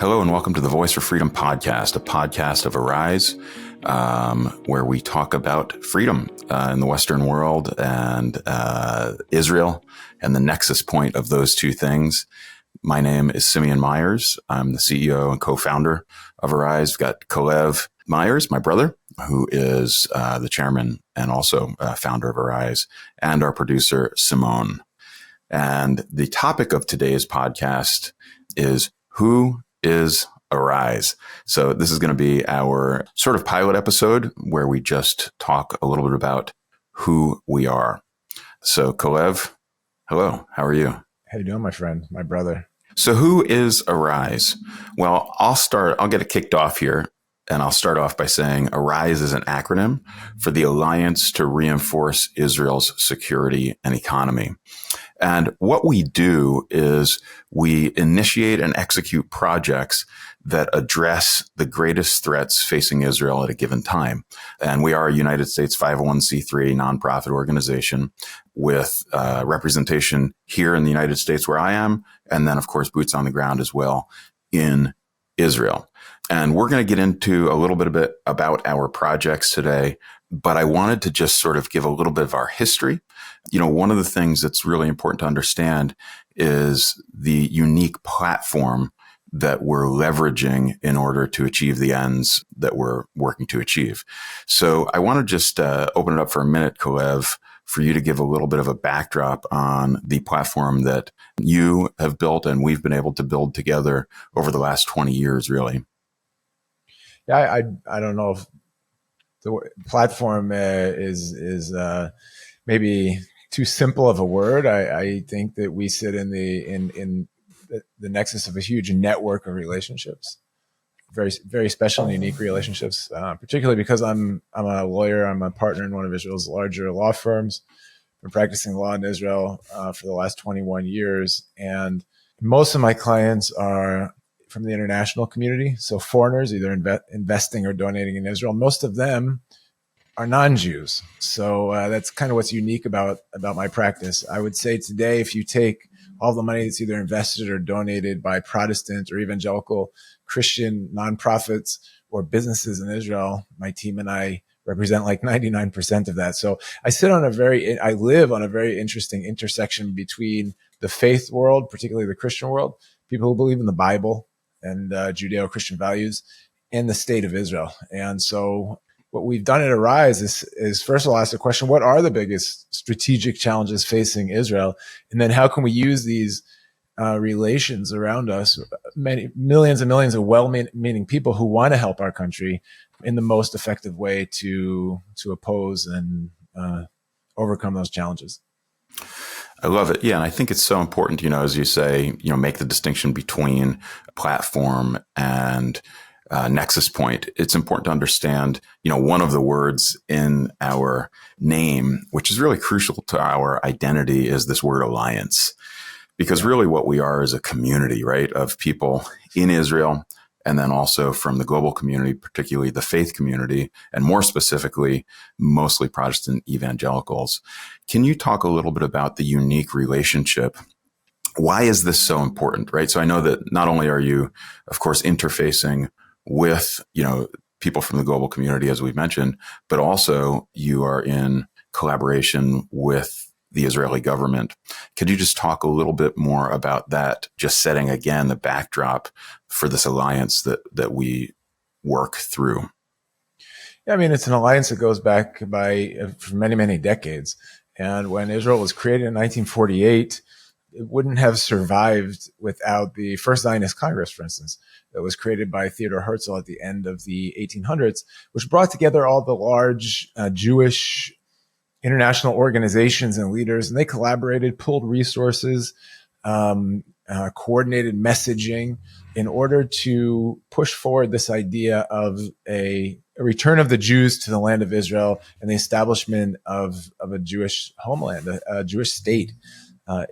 Hello and welcome to the Voice for Freedom podcast, a podcast of Arise, where we talk about freedom in the Western world and Israel and the nexus point of those two things. My name is Simeon Myers. I'm the CEO and co-founder of Arise. We've got Calev Myers, my brother, who is the chairman and also founder of Arise, and our producer, Simone. And the topic of today's podcast is who is Arise. So this is going to be our sort of pilot episode where we just talk a little bit about who we are. So Calev, hello, how are you? How you doing, my friend, my brother? So who is Arise? Well, I'll get it kicked off here. And I'll start off by saying Arise is an acronym for the Alliance to Reinforce Israel's Security and Economy. And what we do is we initiate and execute projects that address the greatest threats facing Israel at a given time. And we are a United States 501c3 nonprofit organization with representation here in the United States where I am, and then, of course, boots on the ground as well in Israel. And we're going to get into a little bit about our projects today, but I wanted to just sort of give a little bit of our history. You know, one of the things that's really important to understand is the unique platform that we're leveraging in order to achieve the ends that we're working to achieve. So I want to just open it up for a minute, Calev, for you to give a little bit of a backdrop on the platform that you have built and we've been able to build together over the last 20 years, really. Yeah, I don't know if the platform is maybe too simple of a word. I think that we sit in the nexus of a huge network of relationships, very very special and unique relationships. Particularly because I'm a lawyer. I'm a partner in one of Israel's larger law firms. Been practicing law in Israel for the last 21 years, and most of my clients are from the international community. So foreigners either investing or donating in Israel. Most of them are non-Jews. So that's kind of what's unique about my practice. I would say today, if you take all the money that's either invested or donated by Protestant or evangelical Christian nonprofits or businesses in Israel, my team and I represent like 99% of that. So I live on a very interesting intersection between the faith world, particularly the Christian world, people who believe in the Bible and Judeo-Christian values, in the state of Israel. And so what we've done at Arise is first of all ask the question, what are the biggest strategic challenges facing Israel? And then how can we use these relations around us, millions and millions of well-meaning people who want to help our country, in the most effective way to oppose and overcome those challenges? I love it. Yeah. And I think it's so important, as you say, make the distinction between platform and nexus point. It's important to understand, one of the words in our name, which is really crucial to our identity, is this word alliance. Because really what we are is a community, right, of people in Israel, and then also from the global community, particularly the faith community, and more specifically, mostly Protestant evangelicals. Can you talk a little bit about the unique relationship? Why is this so important, right? So I know that not only are you, of course, interfacing with, people from the global community, as we've mentioned, but also you are in collaboration with the Israeli government. Could you just talk a little bit more about that, just setting, again, the backdrop for this alliance that we work through? Yeah, I mean, it's an alliance that goes back for many, many decades. And when Israel was created in 1948, it wouldn't have survived without the first Zionist Congress, for instance, that was created by Theodor Herzl at the end of the 1800s, which brought together all the large Jewish international organizations and leaders, and they collaborated, pooled resources, coordinated messaging in order to push forward this idea of a return of the Jews to the land of Israel and the establishment of a Jewish homeland, a Jewish state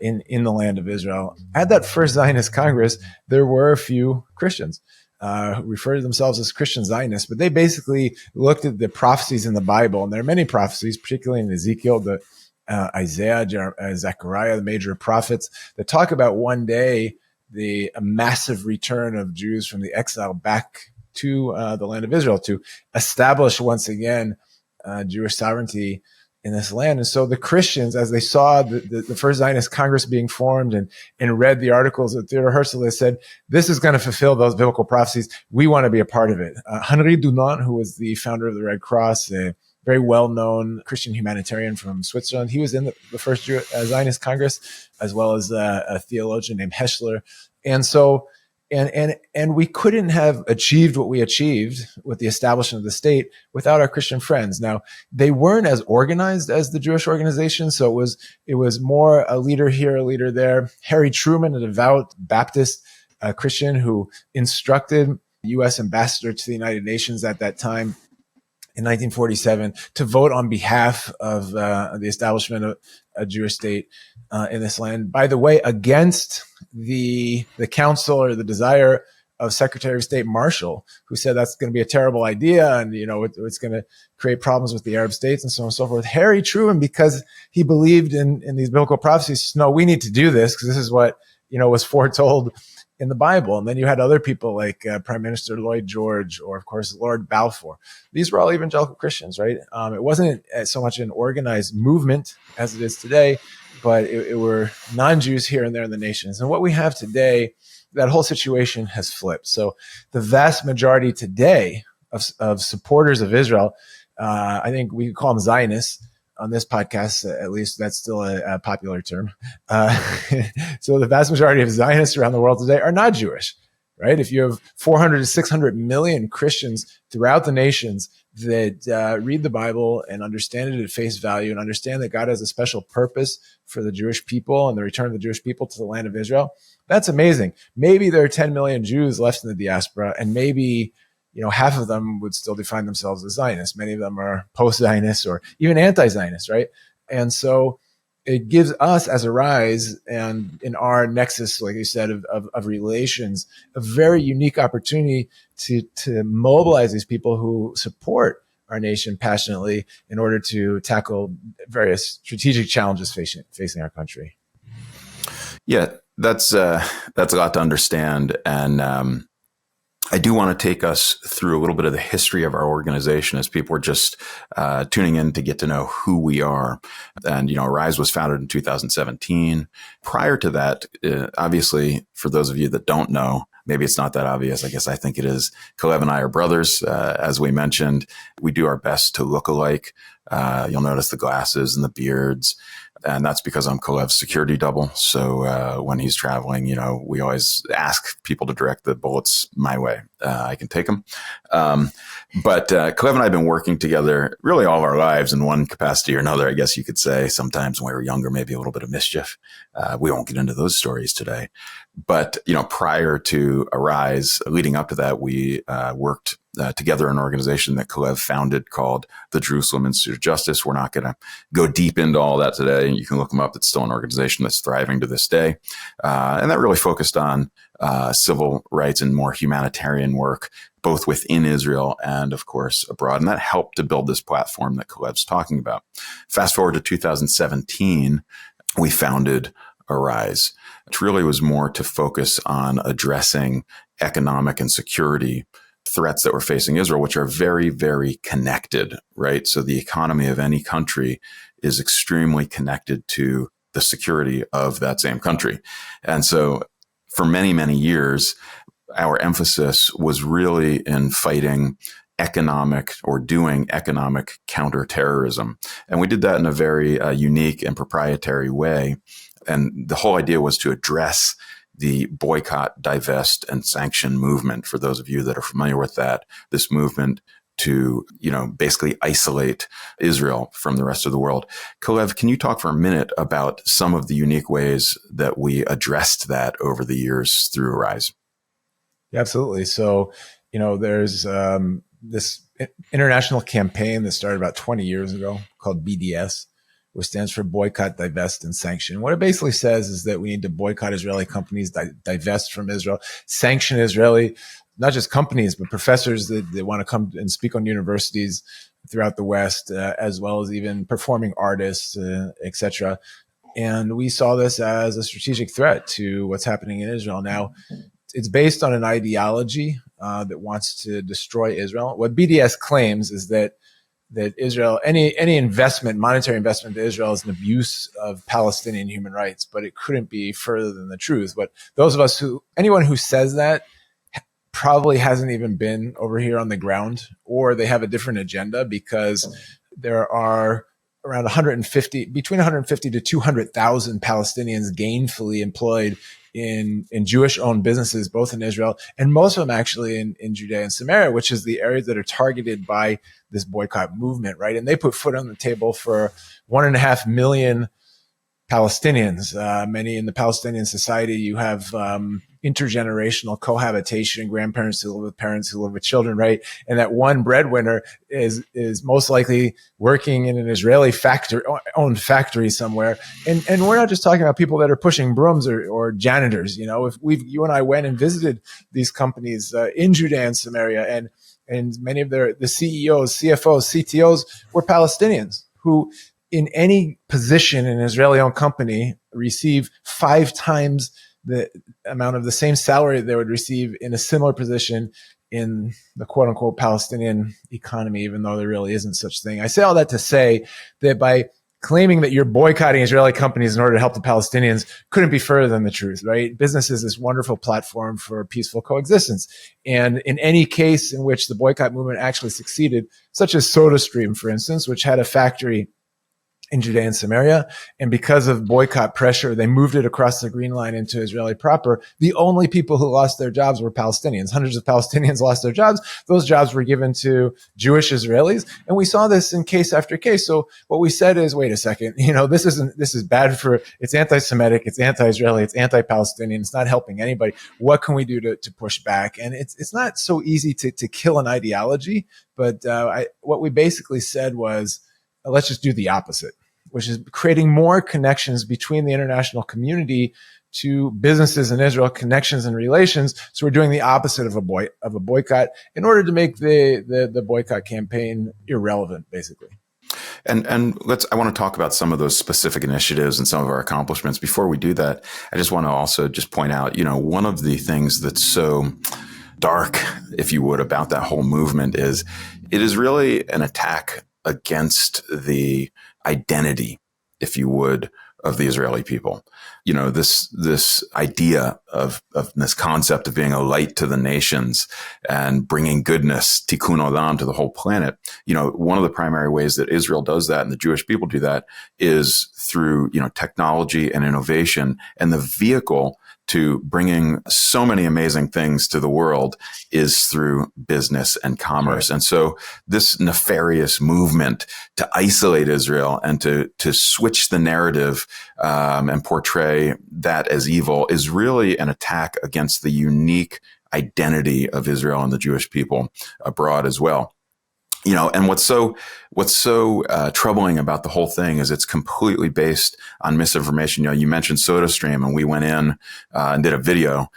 in the land of Israel. At that first Zionist Congress, there were a few Christians who refer to themselves as Christian Zionists, but they basically looked at the prophecies in the Bible, and there are many prophecies, particularly in Ezekiel, Isaiah, Zechariah, the major prophets, that talk about one day the massive return of Jews from the exile back to the land of Israel to establish once again Jewish sovereignty in this land. And so the Christians, as they saw the first Zionist Congress being formed and read the articles of Theodor Herzl, they said, this is going to fulfill those biblical prophecies. We want to be a part of it. Henri Dunant, who was the founder of the Red Cross, a very well-known Christian humanitarian from Switzerland, he was in the first Zionist Congress, as well as a theologian named Heschler. And so And we couldn't have achieved what we achieved with the establishment of the state without our Christian friends. Now, they weren't as organized as the Jewish organization, so it was more a leader here, a leader there. Harry Truman, a devout Baptist Christian who instructed U.S. ambassador to the United Nations at that time in 1947 to vote on behalf of the establishment of a Jewish state in this land. By the way, against the counsel or the desire of Secretary of State Marshall, who said that's going to be a terrible idea and it's going to create problems with the Arab states and so on and so forth. Harry Truman, because he believed in these biblical prophecies, no, we need to do this because this is what was foretold in the Bible. And then you had other people like Prime Minister Lloyd George or, of course, Lord Balfour. These were all evangelical Christians, right? It wasn't so much an organized movement as it is today, but it were non-Jews here and there in the nations. And what we have today, that whole situation has flipped. So the vast majority today of supporters of Israel, I think we could call them Zionists, on this podcast, at least that's still a popular term. So the vast majority of Zionists around the world today are not Jewish, right? If you have 400 to 600 million Christians throughout the nations that read the Bible and understand it at face value and understand that God has a special purpose for the Jewish people and the return of the Jewish people to the land of Israel, that's amazing. Maybe there are 10 million Jews left in the diaspora, and maybe half of them would still define themselves as Zionists. Many of them are post-Zionists or even anti-Zionists, right? And so it gives us as a Rise and in our nexus, like you said, of relations, a very unique opportunity to mobilize these people who support our nation passionately in order to tackle various strategic challenges facing our country. Yeah, that's a lot to understand. And I do want to take us through a little bit of the history of our organization as people are just tuning in to get to know who we are. And, Rise was founded in 2017. Prior to that, obviously, for those of you that don't know, maybe it's not that obvious. I guess I think it is. Calev and I are brothers. As we mentioned, we do our best to look alike. You'll notice the glasses and the beards. And that's because I'm Calev's security double. So when he's traveling, we always ask people to direct the bullets my way. I can take them. But Calev and I have been working together really all our lives in one capacity or another, I guess you could say. Sometimes when we were younger, maybe a little bit of mischief. We won't get into those stories today. But, prior to Arise, leading up to that, we worked together in an organization that Calev founded called the Jerusalem Institute of Justice. We're not going to go deep into all that today. You can look them up. It's still an organization that's thriving to this day. And that really focused on civil rights and more humanitarian work, both within Israel and, of course, abroad. And that helped to build this platform that Calev's talking about. Fast forward to 2017, we founded Arise, which really was more to focus on addressing economic and security threats that were facing Israel, which are very, very connected, right? So the economy of any country is extremely connected to the security of that same country. And so for many, many years, our emphasis was really in fighting economic or doing economic counterterrorism. And we did that in a very unique and proprietary way. And the whole idea was to address the boycott, divest, and sanction movement. For those of you that are familiar with that, this movement to, basically isolate Israel from the rest of the world. Calev, can you talk for a minute about some of the unique ways that we addressed that over the years through Arise? Yeah, absolutely. So, there's this international campaign that started about 20 years ago called BDS, which stands for Boycott, Divest, and Sanction. What it basically says is that we need to boycott Israeli companies, divest from Israel, sanction Israeli, not just companies, but professors that want to come and speak on universities throughout the West, as well as even performing artists, etc. And we saw this as a strategic threat to what's happening in Israel. Now, it's based on an ideology that wants to destroy Israel. What BDS claims is that Israel, any investment, monetary investment to Israel, is an abuse of Palestinian human rights, but it couldn't be further than the truth. But anyone who says that probably hasn't even been over here on the ground, or they have a different agenda, because there are around between 150 to 200,000 Palestinians gainfully employed in Jewish-owned businesses, both in Israel and most of them actually in Judea and Samaria, which is the areas that are targeted by this boycott movement, right? And they put foot on the table for 1.5 million Palestinians. Many in the Palestinian society, you have intergenerational cohabitation, grandparents who live with parents who live with children, right? And that one breadwinner is most likely working in an Israeli owned factory somewhere. And we're not just talking about people that are pushing brooms or janitors. You know, if you and I went and visited these companies in Judea and Samaria, and many of the CEOs, CFOs, CTOs were Palestinians who, in any position in an Israeli-owned company, receive 5 times the amount of the same salary they would receive in a similar position in the quote-unquote Palestinian economy, even though there really isn't such thing. I say all that to say that by claiming that you're boycotting Israeli companies in order to help the Palestinians couldn't be further than the truth, right? Business is this wonderful platform for peaceful coexistence. And in any case in which the boycott movement actually succeeded, such as SodaStream, for instance, which had a factory in Judea and Samaria, and because of boycott pressure, they moved it across the Green Line into Israeli proper. The only people who lost their jobs were Palestinians. Hundreds of Palestinians lost their jobs. Those jobs were given to Jewish Israelis, and we saw this in case after case. So what we said is, wait a second, this is bad it's anti-Semitic, it's anti-Israeli, it's anti-Palestinian, it's not helping anybody. What can we do to push back? And it's not so easy to kill an ideology, but what we basically said was, let's just do the opposite, which is creating more connections between the international community to businesses in Israel, connections and relations. So we're doing the opposite of a boycott in order to make the boycott campaign irrelevant, basically. And I want to talk about some of those specific initiatives and some of our accomplishments. Before we do that, I just want to also just point out, one of the things that's so dark, if you would, about that whole movement is it is really an attack against the identity, if you would, of the Israeli people. This idea of this concept of being a light to the nations and bringing goodness, tikkun olam, to the whole planet. One of the primary ways that Israel does that and the Jewish people do that is through, technology and innovation, and the vehicle to bringing so many amazing things to the world is through business and commerce. Right. And so this nefarious movement to isolate Israel and to switch the narrative and portray that as evil is really an attack against the unique identity of Israel and the Jewish people abroad as well. And what's so troubling about the whole thing is it's completely based on misinformation. You mentioned SodaStream, and we went in and did a video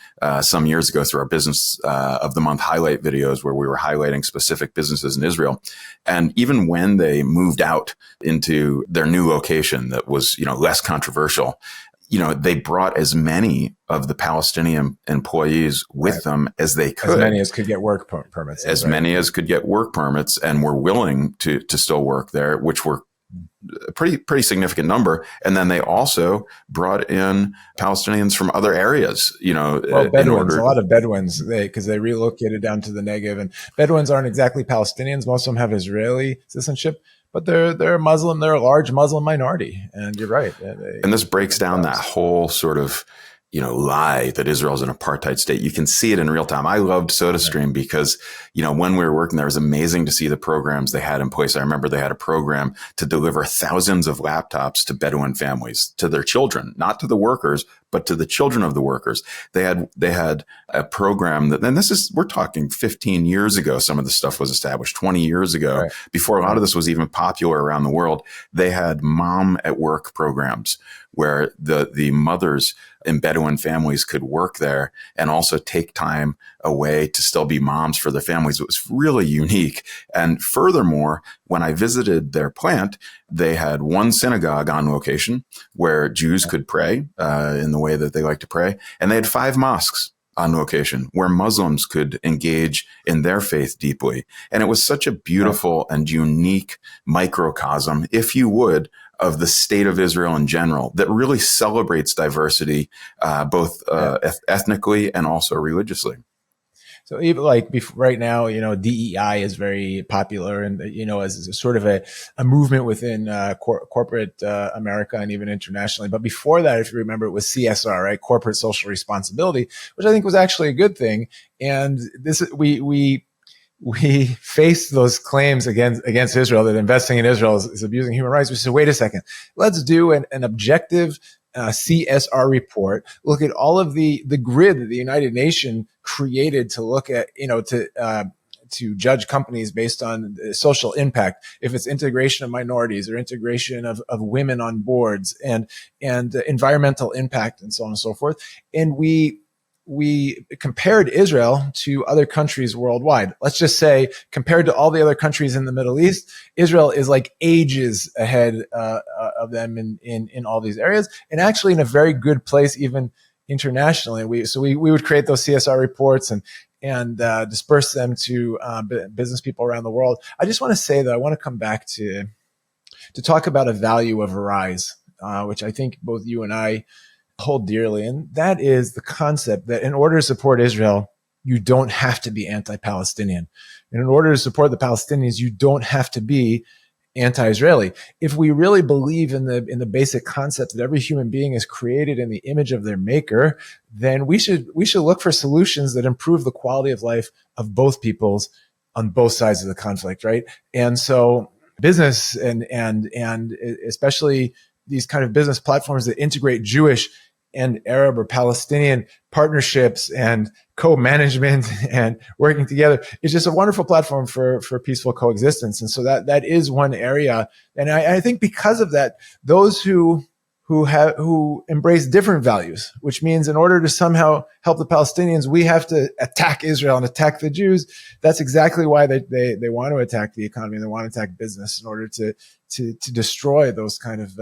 some years ago through our Business of the Month highlight videos, where we were highlighting specific businesses in Israel. And even when they moved out into their new location that was, less controversial, they brought as many of the Palestinian employees with them as they could. As many as could get work permits. As many as could get work permits and were willing to still work there, which were a pretty significant number. And then they also brought in Palestinians from other areas, Bedouins, a lot of Bedouins, because they relocated down to the Negev. And Bedouins aren't exactly Palestinians. Most of them have Israeli citizenship. But they're Muslim. They're a large Muslim minority, and you're right. And this breaks down that whole sort of lie that Israel is an apartheid state. You can see it in real time. I loved SodaStream because when we were working there, it was amazing to see the programs they had in place. I remember they had a program to deliver thousands of laptops to Bedouin families, to their children, not to the workers, but to the children of the workers. They had a program that, and we're talking 15 years ago. Some of the stuff was established 20 years ago, right, before a lot of this was even popular around the world. They had mom at work programs where the mothers in Bedouin families could work there and also take time a way to still be moms for their families. It was really unique. And furthermore, when I visited their plant, they had one synagogue on location where Jews could pray in the way that they like to pray. And they had 5 mosques on location where Muslims could engage in their faith deeply. And it was such a beautiful and unique microcosm, if you would, of the state of Israel in general that really celebrates diversity, both ethnically and also religiously. So even like right now, DEI is very popular, and as a sort of a movement within corporate America and even internationally. But before that, if you remember, it was CSR, right? Corporate social responsibility, which I think was actually a good thing. And we faced those claims against Israel that investing in Israel is abusing human rights. We said, wait a second, let's do an objective CSR report, look at all of the grid that the United Nations created to look at, to judge companies based on social impact, if it's integration of minorities or integration of women on boards and environmental impact and so on and so forth. And we compared Israel to other countries worldwide. Let's just say, compared to all the other countries in the Middle East, Israel is like ages ahead of them in all these areas, and actually in a very good place even internationally. We would create those CSR reports and disperse them to business people around the world. I just want to say that I want to come back to talk about a value of Arise, which I think both you and I hold dearly. And that is the concept that in order to support Israel, you don't have to be anti-Palestinian. And in order to support the Palestinians, you don't have to be anti-Israeli. If we really believe in the basic concept that every human being is created in the image of their maker, then we should look for solutions that improve the quality of life of both peoples on both sides of the conflict, right? And so business and especially these kind of business platforms that integrate Jewish and Arab or Palestinian partnerships and co-management and working together is just a wonderful platform for peaceful coexistence. And so that is one area. And I think because of that, those who embrace different values, which means in order to somehow help the Palestinians, we have to attack Israel and attack the Jews. That's exactly why they want to attack the economy and they want to attack business in order to destroy those kind of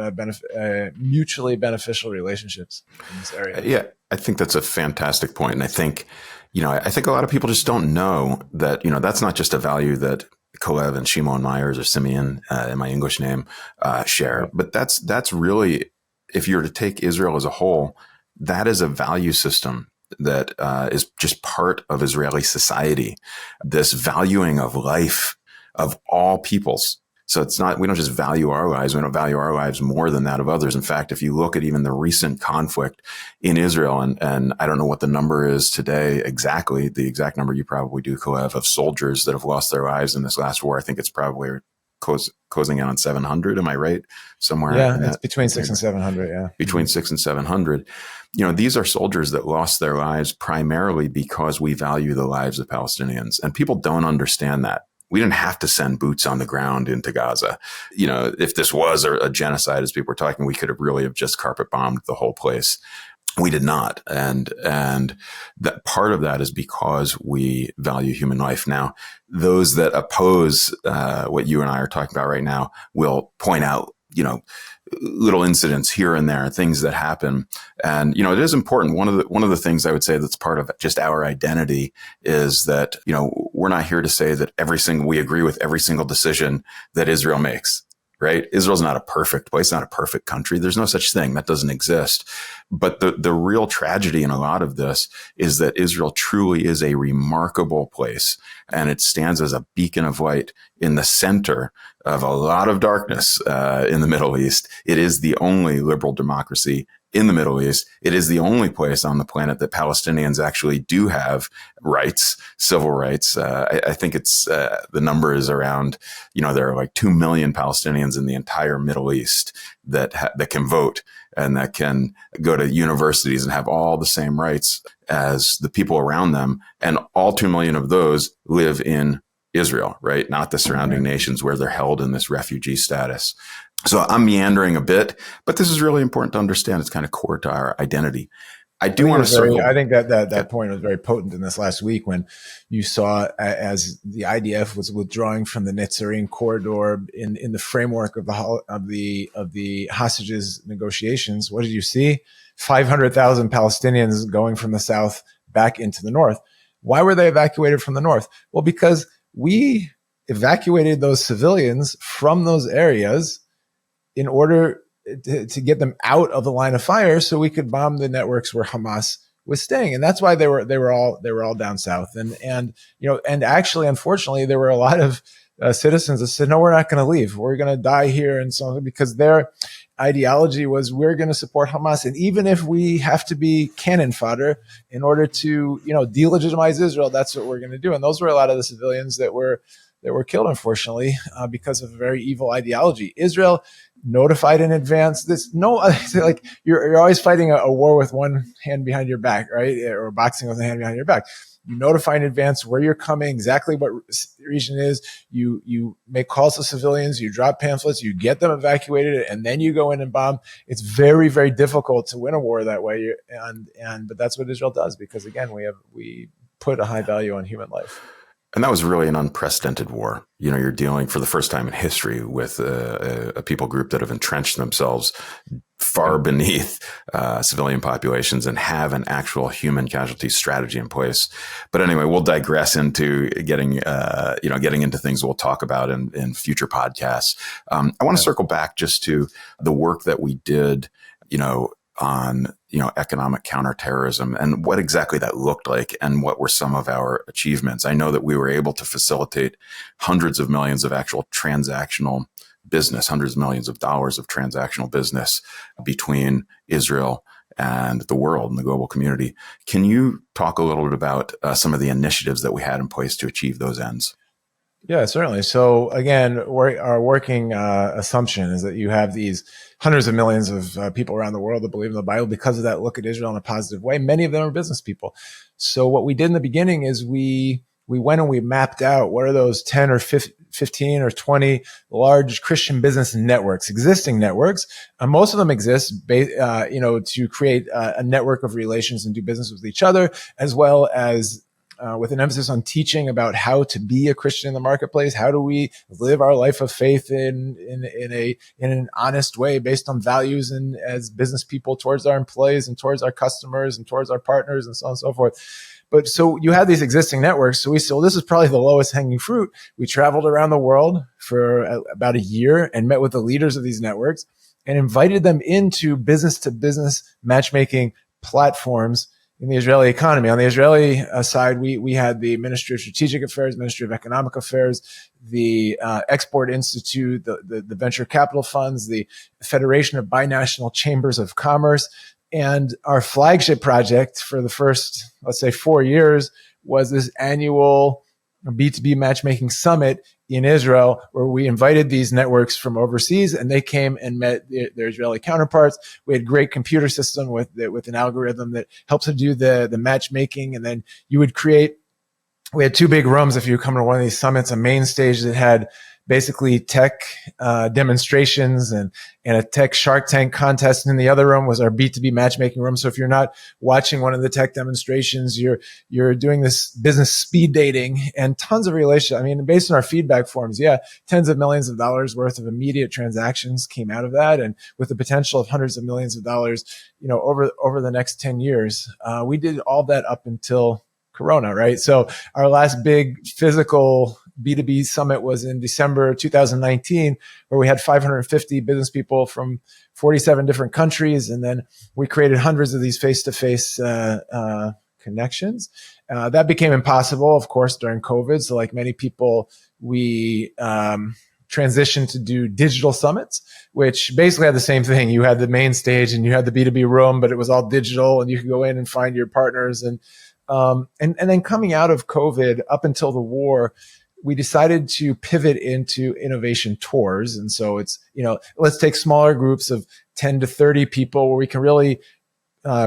mutually beneficial relationships in this area. Yeah, I think that's a fantastic point. And I think a lot of people just don't know that, that's not just a value that Calev and Shimon Myers or Simeon in my English name share, but that's really, if you were to take Israel as a whole, that is a value system that is just part of Israeli society, this valuing of life of all peoples. So it's not, we don't just value our lives. We don't value our lives more than that of others. In fact, if you look at even the recent conflict in Israel, and I don't know what the number is today exactly, the exact number you probably do, Calev, of soldiers that have lost their lives in this last war. I think it's probably closing in on 700. Am I right? Somewhere. Yeah, it's between 600 and 700. Yeah. Between 600 and 700. These are soldiers that lost their lives primarily because we value the lives of Palestinians. And people don't understand that. We didn't have to send boots on the ground into Gaza. If this was a genocide, as people were talking, we could have really just carpet bombed the whole place. We did not. And that part of that is because we value human life. Now, those that oppose what you and I are talking about right now will point out, little incidents here and there, things that happen. And, it is important. One of the things I would say that's part of just our identity is that, we're not here to say that we agree with every single decision that Israel makes. Right? Israel's not a perfect place, not a perfect country. There's no such thing. That doesn't exist. But the real tragedy in a lot of this is that Israel truly is a remarkable place, and it stands as a beacon of light in the center of a lot of darkness in the Middle East. It is the only liberal democracy in the Middle East. It is the only place on the planet that Palestinians actually do have rights, civil rights. I think it's the number is around, there are like 2 million Palestinians in the entire Middle East that can vote and that can go to universities and have all the same rights as the people around them. And all 2 million of those live in Israel, right? Not the surrounding nations where they're held in this refugee status. So I'm meandering a bit, but this is really important to understand. It's kind of core to our identity. I do want to circle. I think that point was very potent in this last week when you saw as the IDF was withdrawing from the Netzarim corridor in the framework of the hostages negotiations. What did you see? 500,000 Palestinians going from the south back into the north. Why were they evacuated from the north? Well, because we evacuated those civilians from those areas in order to get them out of the line of fire so we could bomb the networks where Hamas was staying. And that's why they were all down south. And actually, unfortunately, there were a lot of citizens that said, no, we're not going to leave. We're going to die here. And so on, because their ideology was, we're going to support Hamas. And even if we have to be cannon fodder in order to, delegitimize Israel, that's what we're going to do. And those were a lot of the civilians that were killed, unfortunately, because of a very evil ideology. Israel notified in advance. You're always fighting a war with one hand behind your back, right? Or boxing with a hand behind your back. You notify in advance where you're coming, exactly what region it is. You make calls to civilians, you drop pamphlets, you get them evacuated, and then you go in and bomb. It's very, very difficult to win a war that way. But that's what Israel does, because again, we put a high value on human life. And that was really an unprecedented war. You're dealing for the first time in history with a people group that have entrenched themselves far beneath civilian populations and have an actual human casualty strategy in place. But anyway, we'll digress into getting into things we'll talk about in future podcasts. I want to circle back just to the work that we did, on economic counterterrorism and what exactly that looked like and what were some of our achievements. I know that we were able to facilitate hundreds of millions of actual transactional business, hundreds of millions of dollars of transactional business between Israel and the world and the global community. Can you talk a little bit about some of the initiatives that we had in place to achieve those ends? Yeah, certainly. So again, our working assumption is that you have these hundreds of millions of people around the world that believe in the Bible. Because of that, look at Israel in a positive way. Many of them are business people. So what we did in the beginning is we went and we mapped out what are those 10 or 15 or 20 large Christian business networks, existing networks. Most of them exist, to create a network of relations and do business with each other, as well as with an emphasis on teaching about how to be a Christian in the marketplace. How do we live our life of faith in an honest way based on values and as business people towards our employees and towards our customers and towards our partners and so on and so forth. But so you have these existing networks. So we said, well, this is probably the lowest hanging fruit. We traveled around the world for about a year and met with the leaders of these networks and invited them into business to business matchmaking platforms in the Israeli economy. On the Israeli side, we had the Ministry of Strategic Affairs, Ministry of Economic Affairs, the Export Institute, the venture capital funds, the Federation of Binational Chambers of Commerce. And our flagship project for the first, let's say, 4 years was this annual B2B matchmaking summit in Israel, where we invited these networks from overseas and they came and met their Israeli counterparts. We had a great computer system with an algorithm that helps to do the matchmaking. And then we had two big rooms. If you come to one of these summits, a main stage that had basically tech demonstrations and a tech Shark Tank contest. And in the other room was our B2B matchmaking room. So if you're not watching one of the tech demonstrations, you're doing this business speed dating and tons of relations. I mean, based on our feedback forms, tens of millions of dollars worth of immediate transactions came out of that. And with the potential of hundreds of millions of dollars, over the next 10 years, we did all that up until Corona, right? So our last big physical B2B summit was in December 2019, where we had 550 business people from 47 different countries. And then we created hundreds of these face-to-face connections. That became impossible, of course, during COVID. So like many people, we transitioned to do digital summits, which basically had the same thing. You had the main stage and you had the B2B room, but it was all digital and you could go in and find your partners. And then coming out of COVID up until the war, we decided to pivot into innovation tours. And so it's, let's take smaller groups of 10 to 30 people where we can really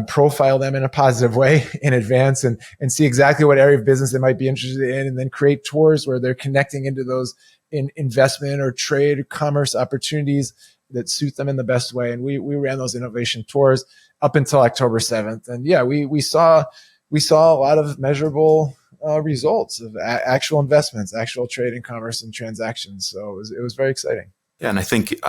profile them in a positive way in advance and see exactly what area of business they might be interested in, and then create tours where they're connecting into those in investment or trade or commerce opportunities that suit them in the best way. And we ran those innovation tours up until October 7th. And yeah, we saw a lot of measurable results of actual investments, actual trade and commerce and transactions. So it was very exciting. Yeah, and I think,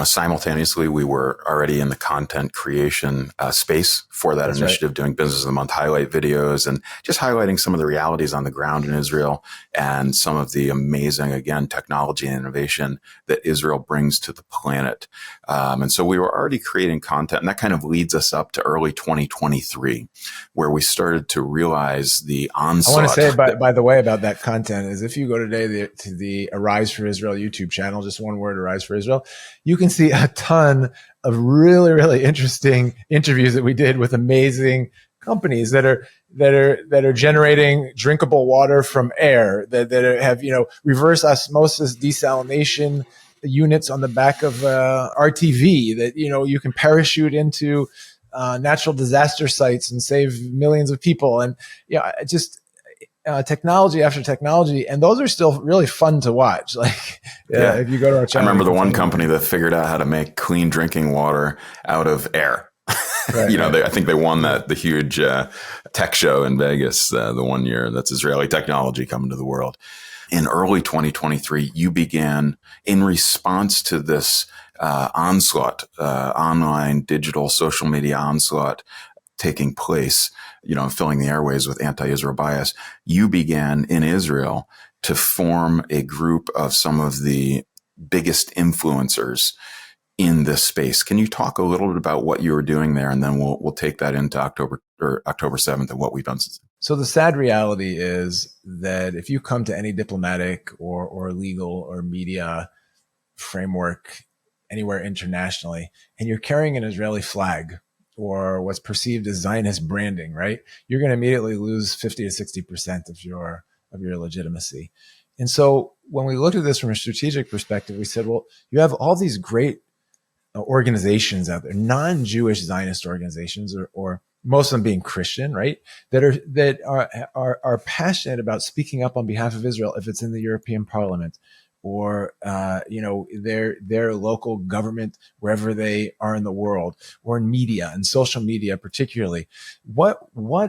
simultaneously, we were already in the content creation space for that initiative, doing Business of the Month highlight videos and just highlighting some of the realities on the ground in Israel and some of the amazing, again, technology and innovation that Israel brings to the planet. And so we were already creating content, and that kind of leads us up to early 2023, where we started to realize the onslaught. I want to say, by the way, about that content is if you go today to the Arise for Israel YouTube channel, just one word, Arise for Israel, you can see a ton of really, really interesting interviews that we did with amazing companies that are generating drinkable water from air, that have, reverse osmosis desalination units on the back of RTV that, you can parachute into natural disaster sites and save millions of people. And just technology after technology, and those are still really fun to watch. Like, if you go to our channel, I remember the one company that figured out how to make clean drinking water out of air. Right, I think they won the huge tech show in Vegas the one year. That's Israeli technology coming to the world. In early 2023, you began, in response to this onslaught, online, digital, social media onslaught taking place, filling the airways with anti-Israel bias, you began in Israel to form a group of some of the biggest influencers in this space. Can you talk a little bit about what you were doing there, and then we'll take that into October 7th and what we've done since then? So the sad reality is that if you come to any diplomatic or legal or media framework anywhere internationally, and you're carrying an Israeli flag or what's perceived as Zionist branding, right, you're going to immediately lose 50 to 60% of your legitimacy. And so when we looked at this from a strategic perspective, we said, well, you have all these great organizations out there, non-Jewish Zionist organizations, or most of them being Christian, right, that are passionate about speaking up on behalf of Israel if it's in the European Parliament, or their local government wherever they are in the world, or in media and social media particularly. What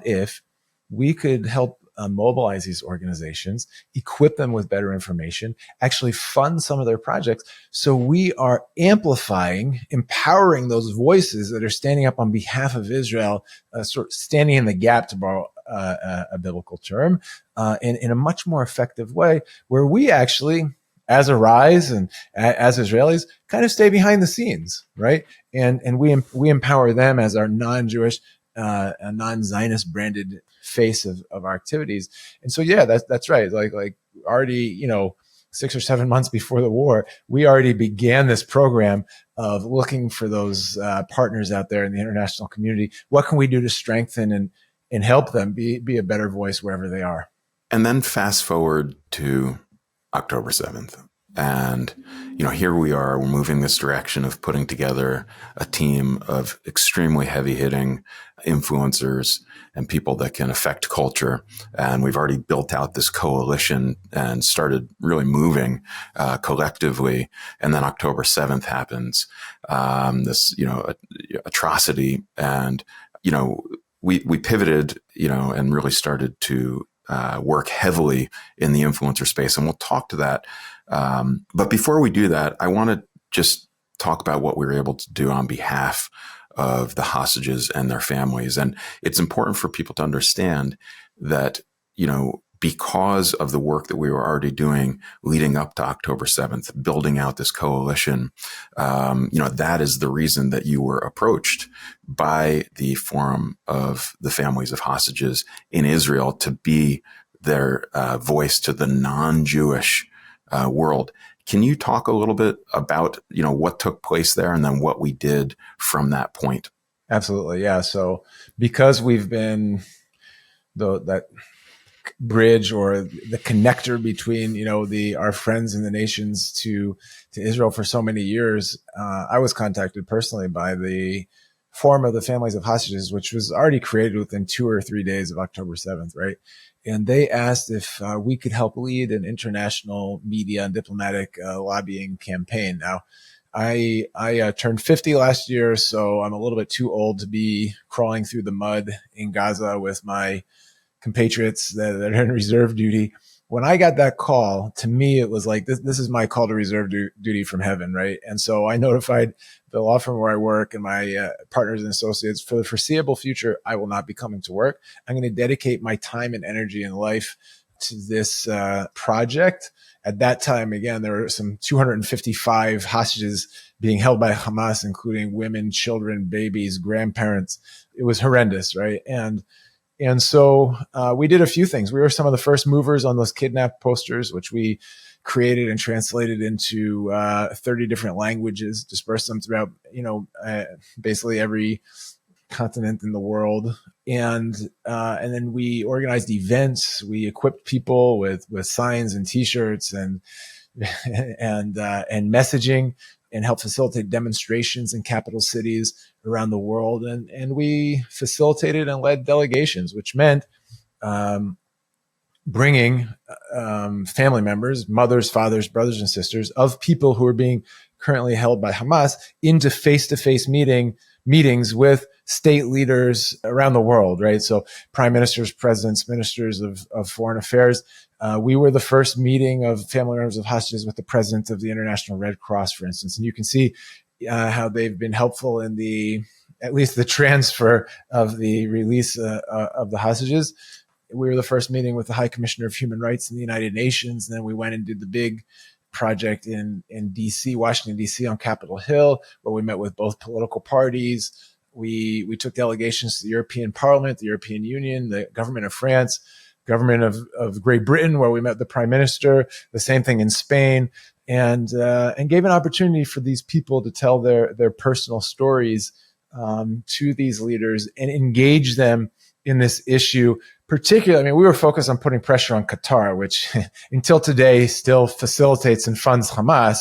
if we could help mobilize these organizations, equip them with better information, actually fund some of their projects, so we are amplifying, empowering those voices that are standing up on behalf of Israel, sort of standing in the gap, to borrow a biblical term, in a much more effective way, where we actually, as Arise and as Israelis, kind of stay behind the scenes, right? And we empower them as our non-Jewish, non-Zionist branded face of our activities. And so, yeah, that's right. Like already, 6 or 7 months before the war, we already began this program of looking for those partners out there in the international community. What can we do to strengthen and help them be a better voice wherever they are? And then fast forward to October 7th. And, here we are, we're moving this direction of putting together a team of extremely heavy hitting influencers and people that can affect culture. And we've already built out this coalition and started really moving collectively. And then October 7th happens, this, atrocity. And, we pivoted, and really started to work heavily in the influencer space. And we'll talk to that. But before we do that, I want to just talk about what we were able to do on behalf of the hostages and their families. And it's important for people to understand that, because of the work that we were already doing leading up to October 7th, building out this coalition, that is the reason that you were approached by the Forum of the Families of Hostages in Israel to be their voice to the non-Jewish world. Can you talk a little bit about, what took place there and then what we did from that point? Absolutely. Yeah. So because we've been that bridge or the connector between, our friends in the nations to Israel for so many years, I was contacted personally by the Forum of the Families of Hostages, which was already created within 2 or 3 days of October 7th, right? And they asked if we could help lead an international media and diplomatic lobbying campaign. Now, I turned 50 last year, so I'm a little bit too old to be crawling through the mud in Gaza with my compatriots that are in reserve duty. When I got that call, to me, it was like, this is my call to reserve duty from heaven, right? And so I notified the law firm where I work and my partners and associates, for the foreseeable future, I will not be coming to work. I'm going to dedicate my time and energy and life to this project. At that time, again, there were some 255 hostages being held by Hamas, including women, children, babies, grandparents. It was horrendous, right? And so we did a few things. We were some of the first movers on those kidnap posters, which we created and translated into 30 different languages, dispersed them throughout, basically every continent in the world. And then we organized events. We equipped people with signs and T-shirts and messaging, and helped facilitate demonstrations in capital cities around the world. And we facilitated and led delegations, which meant bringing family members, mothers, fathers, brothers, and sisters of people who are being currently held by Hamas into face-to-face meetings with state leaders around the world, right? So prime ministers, presidents, ministers of foreign affairs. We were the first meeting of family members of hostages with the president of the International Red Cross, for instance. And you can see how they've been helpful in at least the transfer of the release of the hostages. We were the first meeting with the High Commissioner of Human Rights in the United Nations. And then we went and did the big project in DC, Washington, DC, on Capitol Hill, where we met with both political parties. We took delegations to the European Parliament, the European Union, the government of France, government of Great Britain, where we met the prime minister, the same thing in Spain, and gave an opportunity for these people to tell their personal stories to these leaders and engage them in this issue. Particularly, we were focused on putting pressure on Qatar, which until today still facilitates and funds Hamas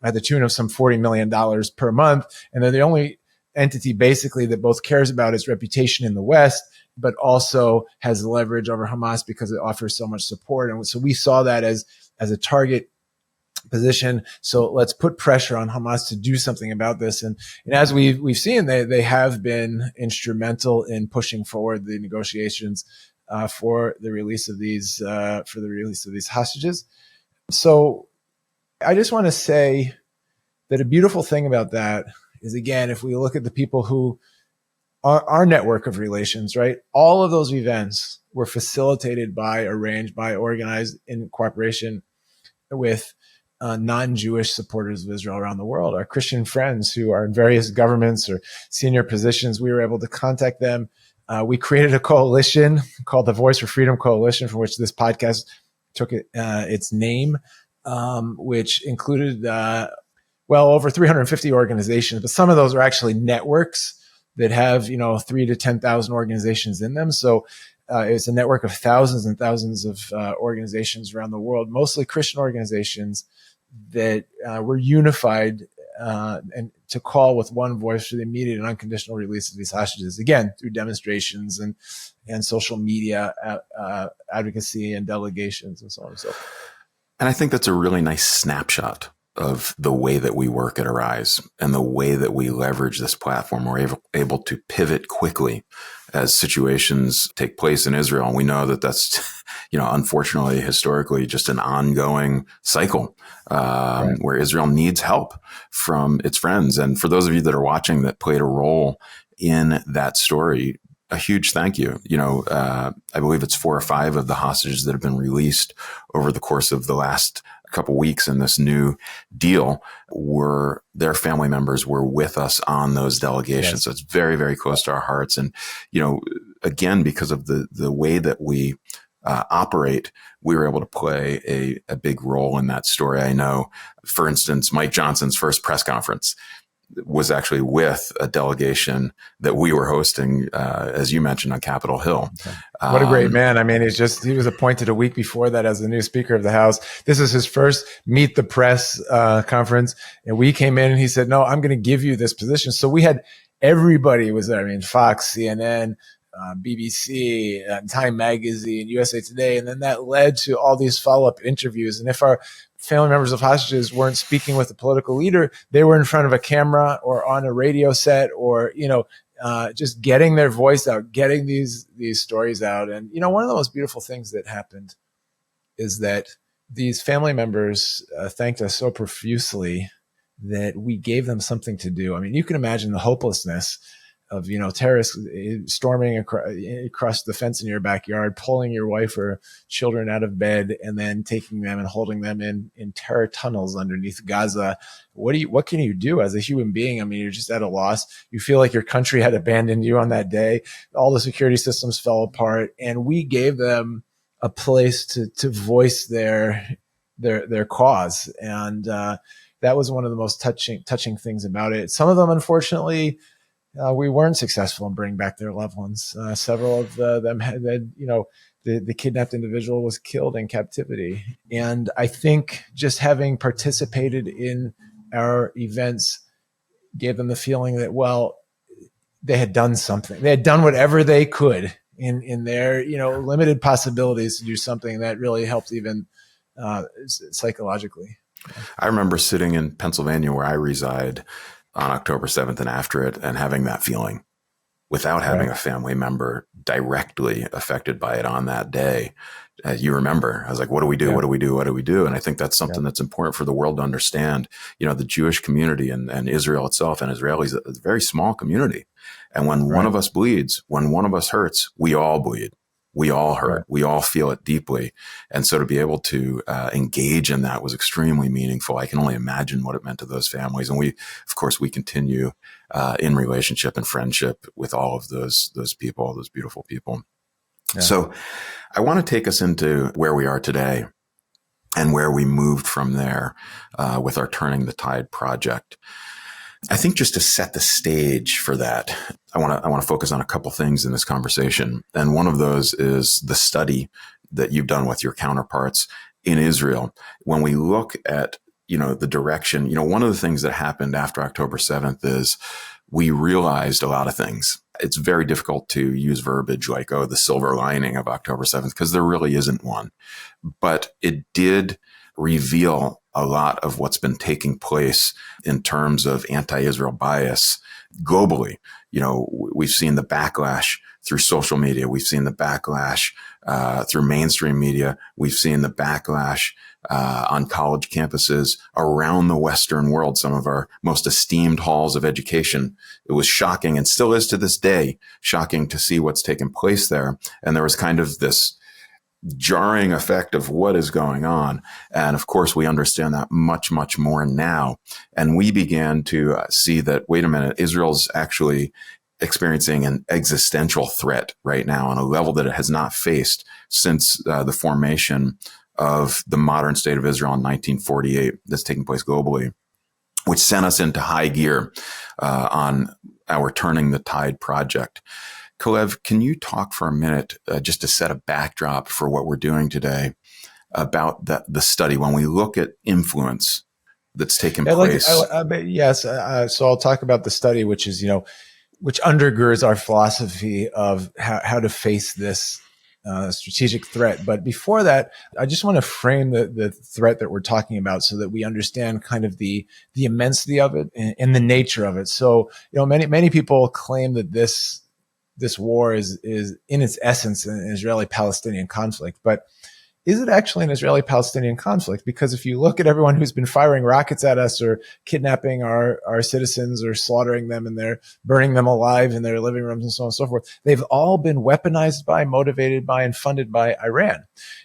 at the tune of some $40 million per month. And they're the only entity basically that both cares about its reputation in the West, but also has leverage over Hamas because it offers so much support. And so we saw that as a target position. So let's put pressure on Hamas to do something about this. And as we've seen, they have been instrumental in pushing forward the negotiations for the release of these hostages. So I just want to say that a beautiful thing about that is, again, if we look at the people who are our network of relations, right? All of those events were facilitated by, arranged by, organized in cooperation with non-Jewish supporters of Israel around the world. Our Christian friends who are in various governments or senior positions, we were able to contact them. We created a coalition called the Voice for Freedom Coalition, from which this podcast took its name, which included, over 350 organizations, but some of those are actually networks that have, 3,000 to 10,000 organizations in them. So it's a network of thousands and thousands of organizations around the world, mostly Christian organizations that were unified and to call with one voice for the immediate and unconditional release of these hostages, again, through demonstrations and social media advocacy and delegations and so on and so forth. And I think that's a really nice snapshot of the way that we work at Arise and the way that we leverage this platform. We're able to pivot quickly as situations take place in Israel. And we know that that's, unfortunately, historically, just an ongoing cycle right, where Israel needs help from its friends. And for those of you that are watching that played a role in that story, a huge thank you. I believe it's 4 or 5 of the hostages that have been released over the course of the last couple weeks in this new deal their family members were with us on those delegations. Yes. So it's very, very close to our hearts. And, again, because of the way that we operate, we were able to play a big role in that story. I know, for instance, Mike Johnson's first press conference was actually with a delegation that we were hosting, as you mentioned, on Capitol Hill. Okay. What a great man. He was appointed a week before that as the new Speaker of the House. This is his first Meet the Press conference. And we came in and he said, no, I'm going to give you this position. So we had everybody was there. Fox, CNN, BBC, Time Magazine, USA Today, and then that led to all these follow-up interviews. And if our family members of hostages weren't speaking with a political leader, they were in front of a camera or on a radio set, or just getting their voice out, getting these stories out. And one of the most beautiful things that happened is that these family members thanked us so profusely that we gave them something to do. I mean, you can imagine the hopelessness of, terrorists storming across the fence in your backyard, pulling your wife or children out of bed, and then taking them and holding them in terror tunnels underneath Gaza. What can you do as a human being? I mean, you're just at a loss. You feel like your country had abandoned you on that day. All the security systems fell apart, and we gave them a place to voice their cause. And that was one of the most touching things about it. Some of them, unfortunately, we weren't successful in bringing back their loved ones. Several of them had, the kidnapped individual was killed in captivity. And I think just having participated in our events gave them the feeling that, well, they had done something. They had done whatever they could in their, limited possibilities to do something that really helped even psychologically. I remember sitting in Pennsylvania, where I reside, on October 7th and after it, and having that feeling without having a family member directly affected by it on that day. You remember, I was like, what do we do? What do we do? What do we do? And I think that's something that's important for the world to understand. The Jewish community and Israel itself, and Israelis, a very small community. And when one of us bleeds, when one of us hurts, we all bleed. We all hurt. We all feel it deeply. And so to be able to engage in that was extremely meaningful. I can only imagine what it meant to those families. And we continue in relationship and friendship with all of those people, those beautiful people. Yeah. So I want to take us into where we are today and where we moved from there with our Turning the Tide project. I think just to set the stage for that, I want to focus on a couple things in this conversation. And one of those is the study that you've done with your counterparts in Israel. When we look at, the direction, one of the things that happened after October 7th is we realized a lot of things. It's very difficult to use verbiage like, the silver lining of October 7th, because there really isn't one. But it did reveal a lot of what's been taking place in terms of anti-Israel bias globally. We've seen the backlash through social media. We've seen the backlash through mainstream media. We've seen the backlash on college campuses around the Western world, some of our most esteemed halls of education. It was shocking, and still is to this day, shocking to see what's taken place there. And there was kind of this jarring effect of what is going on. And of course, we understand that much, much more now. And we began to see that, wait a minute, Israel's actually experiencing an existential threat right now on a level that it has not faced since the formation of the modern state of Israel in 1948 that's taking place globally, which sent us into high gear on our Turning the Tide project. Calev, can you talk for a minute just to set a backdrop for what we're doing today about the study when we look at influence that's taken place? Yes. So I'll talk about the study, which is, which undergirds our philosophy of how to face this strategic threat. But before that, I just want to frame the threat that we're talking about so that we understand kind of the immensity of it and the nature of it. So, many people claim that this war is in its essence an Israeli-Palestinian conflict. But is it actually an Israeli-Palestinian conflict? Because if you look at everyone who's been firing rockets at us or kidnapping our citizens or slaughtering them and they're burning them alive in their living rooms and so on and so forth, they've all been weaponized by, motivated by, and funded by Iran.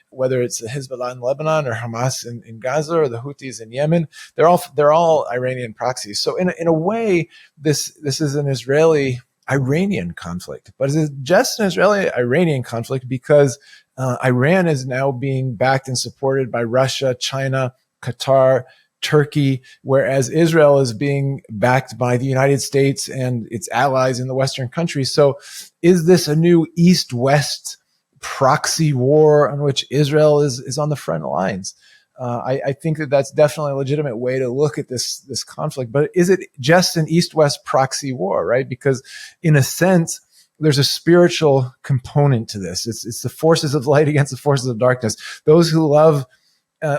Whether it's the Hezbollah in Lebanon or Hamas in Gaza or the Houthis in Yemen, they're all Iranian proxies. So in a way, this is an Israeli-Iranian conflict, but is it just an Israeli-Iranian conflict because Iran is now being backed and supported by Russia, China, Qatar, Turkey, whereas Israel is being backed by the United States and its allies in the Western countries. So is this a new East-West proxy war on which Israel is on the front lines? I think that's definitely a legitimate way to look at this conflict. But is it just an East-West proxy war, right? Because in a sense, there's a spiritual component to this. It's the forces of light against the forces of darkness. Those who love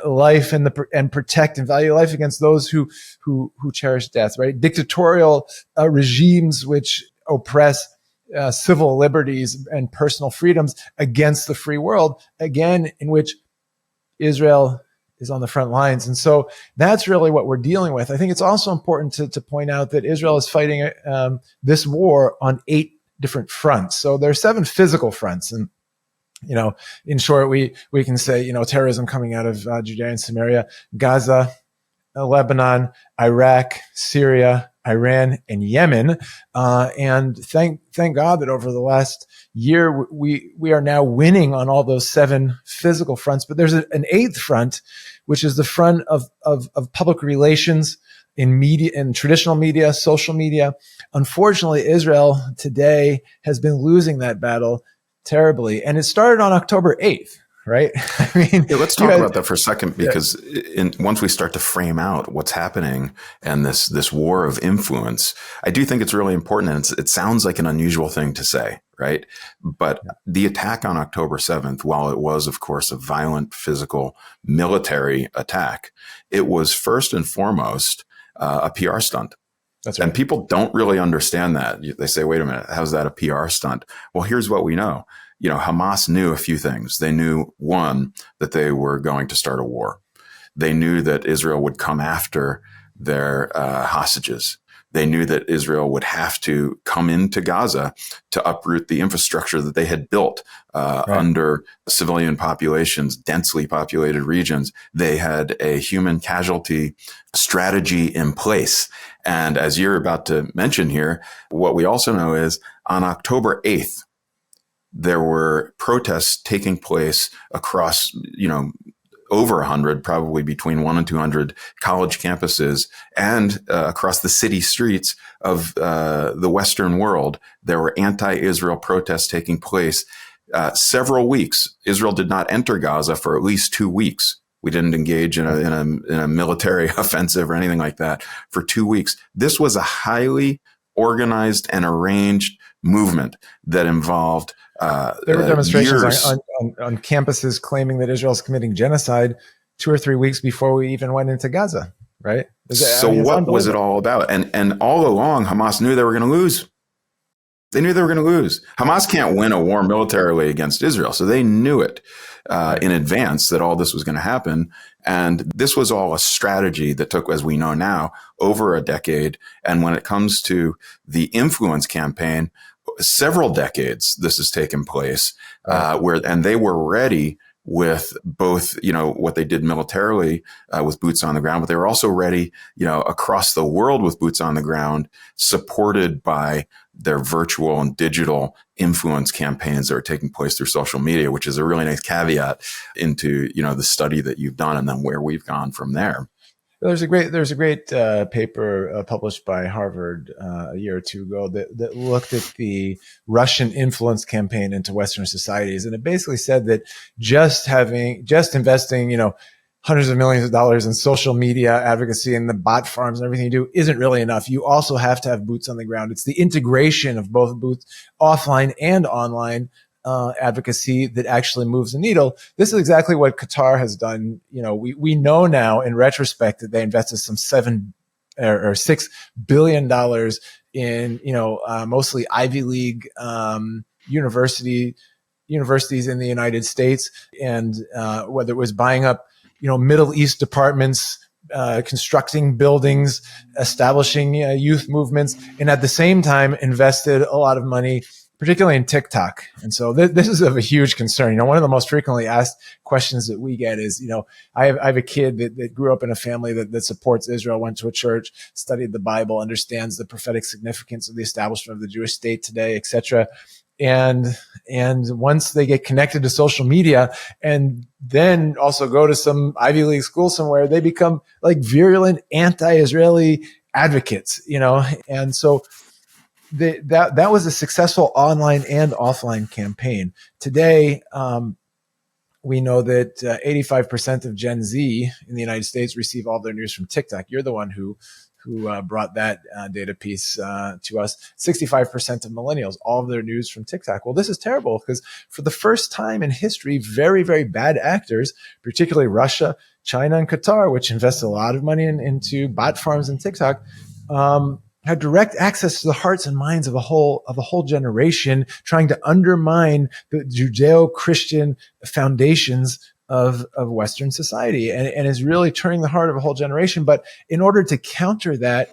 life and protect and value life against those who cherish death. Right? Dictatorial regimes which oppress civil liberties and personal freedoms against the free world. Again, in which Israel is on the front lines. And so that's really what we're dealing with. I think it's also important to point out that Israel is fighting this war on 8 different fronts. So there are 7 physical fronts. And, in short, we can say, terrorism coming out of Judea and Samaria, Gaza, Lebanon, Iraq, Syria, Iran, and Yemen. And thank God that over the last year, we are now winning on all those 7 physical fronts. But there's an 8th front, which is the front of public relations in media, in traditional media, social media. Unfortunately, Israel today has been losing that battle terribly. And it started on October 8th. Right? I mean, let's talk about that for a second, because once we start to frame out what's happening and this war of influence, I do think it's really important. And it sounds like an unusual thing to say, right? But the attack on October 7th, while it was, of course, a violent physical military attack, it was first and foremost a PR stunt. That's right. And people don't really understand that. They say, wait a minute, how's that a PR stunt? Well, here's what we know. Hamas knew a few things. They knew, one, that they were going to start a war. They knew that Israel would come after their hostages. They knew that Israel would have to come into Gaza to uproot the infrastructure that they had built under civilian populations, densely populated regions. They had a human casualty strategy in place. And as you're about to mention here, what we also know is on October 8th, there were protests taking place across, over 100, probably between 100 and 200 college campuses, and across the city streets of the Western world. There were anti-Israel protests taking place several weeks. Israel did not enter Gaza for at least 2 weeks. We didn't engage in a military offensive or anything like that for 2 weeks. This was a highly organized and arranged movement that involved there were demonstrations on campuses claiming that Israel is committing genocide 2 or 3 weeks before we even went into Gaza, right? What was it all about? And all along, Hamas knew they were going to lose. They knew they were going to lose. Hamas can't win a war militarily against Israel, so they knew it in advance that all this was going to happen. And this was all a strategy that took, as we know now, over a decade. And when it comes to the influence campaign, several decades this has taken place, and they were ready with both, what they did militarily with boots on the ground, but they were also ready, across the world with boots on the ground, supported by their virtual and digital influence campaigns that are taking place through social media, which is a really nice caveat into, the study that you've done and then where we've gone from there. There's a great paper published by Harvard a year or two ago that looked at the Russian influence campaign into Western societies, and it basically said that just investing, hundreds of millions of dollars in social media advocacy and the bot farms and everything you do isn't really enough. You also have to have boots on the ground. It's the integration of both boots, offline and online, advocacy that actually moves the needle. This is exactly what Qatar has done. We know now in retrospect that they invested some $6 billion in, mostly Ivy League, universities in the United States. And, whether it was buying up, Middle East departments, constructing buildings, establishing youth movements, and at the same time invested a lot of money, particularly in TikTok. And so this is of a huge concern. One of the most frequently asked questions that we get is, I have a kid that grew up in a family that supports Israel, went to a church, studied the Bible, understands the prophetic significance of the establishment of the Jewish state today, etc. And once they get connected to social media and then also go to some Ivy League school somewhere, they become like virulent anti-Israeli advocates, and so that was a successful online and offline campaign. Today, we know that 85% of Gen Z in the United States receive all their news from TikTok. You're the one who who brought that data piece to us. 65% of millennials, all of their news from TikTok. Well, this is terrible because for the first time in history, very, very bad actors, particularly Russia, China, and Qatar, which invest a lot of money into bot farms and TikTok, had direct access to the hearts and minds of a whole generation, trying to undermine the Judeo-Christian foundations of Western society, and is really turning the heart of a whole generation. But in order to counter that,